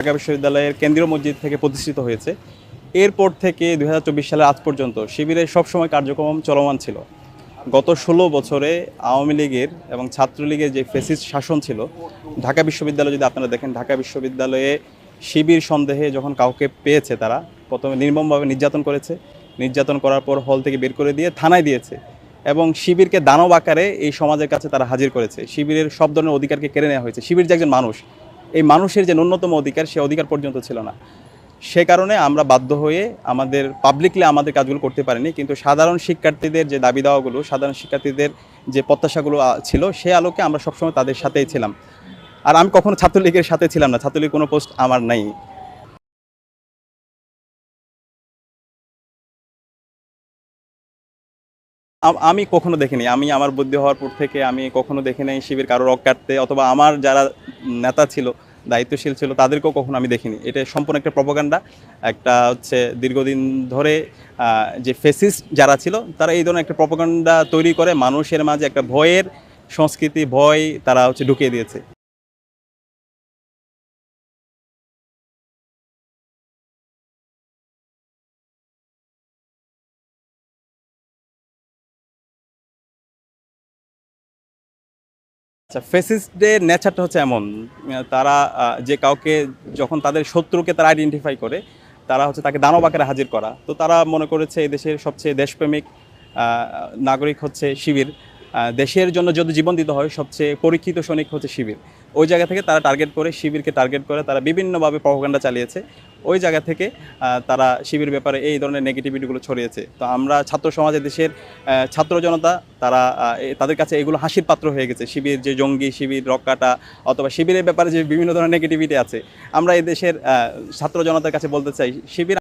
ঢাকা বিশ্ববিদ্যালয়ের কেন্দ্রীয় মসজিদ থেকে প্রতিষ্ঠিত হয়েছে। এরপর থেকে ২০২৪ সালের আজ পর্যন্ত শিবিরের সবসময় কার্যক্রম চলমান ছিল। গত ১৬ বছরে আওয়ামী লীগের এবং ছাত্রলীগের যে ফ্যাসিস্ট শাসন ছিল, ঢাকা বিশ্ববিদ্যালয়ে যদি আপনারা দেখেন, ঢাকা বিশ্ববিদ্যালয়ে শিবির সন্দেহে যখন কাউকে পেয়েছে, তারা প্রথমে নির্মমভাবে নির্যাতন করেছে। নির্যাতন করার পর হল থেকে বের করে দিয়ে থানায় দিয়েছে এবং শিবিরকে দানব আকারে এই সমাজের কাছে তারা হাজির করেছে। শিবিরের সব ধরনের অধিকারকে কেড়ে নেওয়া হয়েছে। শিবির যে একজন মানুষ, এই মানুষের যে ন্যূনতম অধিকার, সে অধিকার পর্যন্ত ছিল না। সে কারণে আমরা বাধ্য হয়ে পাবলিকলি আমাদের কাজগুলো করতে পারিনি, কিন্তু সাধারণ শিক্ষার্থীদের যে দাবি দাওয়াগুলো, সাধারণ শিক্ষার্থীদের যে প্রত্যাশাগুলো ছিল, সে আলোকে আমরা সবসময় তাদের সাথেই ছিলাম। আর আমি কখনো ছাত্রলীগের সাথে ছিলাম না, ছাত্রলীগের কোনো পোস্ট আমার নাই। আমি কখনো দেখিনি, আমি আমার বুদ্ধি হওয়ার পর থেকে আমি কখনো দেখি নাই শিবির কারো রক কাটতে, অথবা আমার যারা নেতা ছিল, দায়িত্বশীল ছিল, তাদেরকেও কখনো আমি দেখিনি। এটা সম্পূর্ণ একটা প্রপাগান্ডা। একটা হচ্ছে দীর্ঘদিন ধরে যে ফেসিস্ট যারা ছিল, তারা এই ধরনের একটা প্রপাগান্ডা তৈরি করে মানুষের মাঝে একটা ভয়ের সংস্কৃতি, ভয় তারা ঢুকিয়ে দিয়েছে। আচ্ছা, ফ্যাসিস্টদের নেচারটা হচ্ছে এমন, তারা যে কাউকে, যখন তাদের শত্রুকে তারা আইডেন্টিফাই করে, তারা তাকে দানব আকারে হাজির করা। তো তারা মনে করেছে এই দেশের সবচেয়ে দেশপ্রেমিক নাগরিক হচ্ছে শিবির। দেশের জন্য যদি জীবন দিতে হয়, সবচেয়ে পরীক্ষিত সৈনিক হচ্ছে শিবির। ওই জায়গা থেকে তারা টার্গেট করে, শিবিরকে টার্গেট করে তারা বিভিন্নভাবে প্রপাগান্ডা চালিয়েছে। ওই জায়গা থেকে তারা শিবির ব্যাপারে এই ধরনের নেগেটিভিটিগুলো ছড়িয়েছে। তো আমরা ছাত্র সমাজের, দেশের ছাত্র জনতা, তারা তাদের কাছে এগুলো হাসির পাত্র হয়ে গেছে। শিবির যে জঙ্গি, শিবির রক্কাটা, অথবা শিবিরের ব্যাপারে যে বিভিন্ন ধরনের নেগেটিভিটি আছে, আমরা এই দেশের ছাত্র জনতার কাছে বলতে চাই, শিবির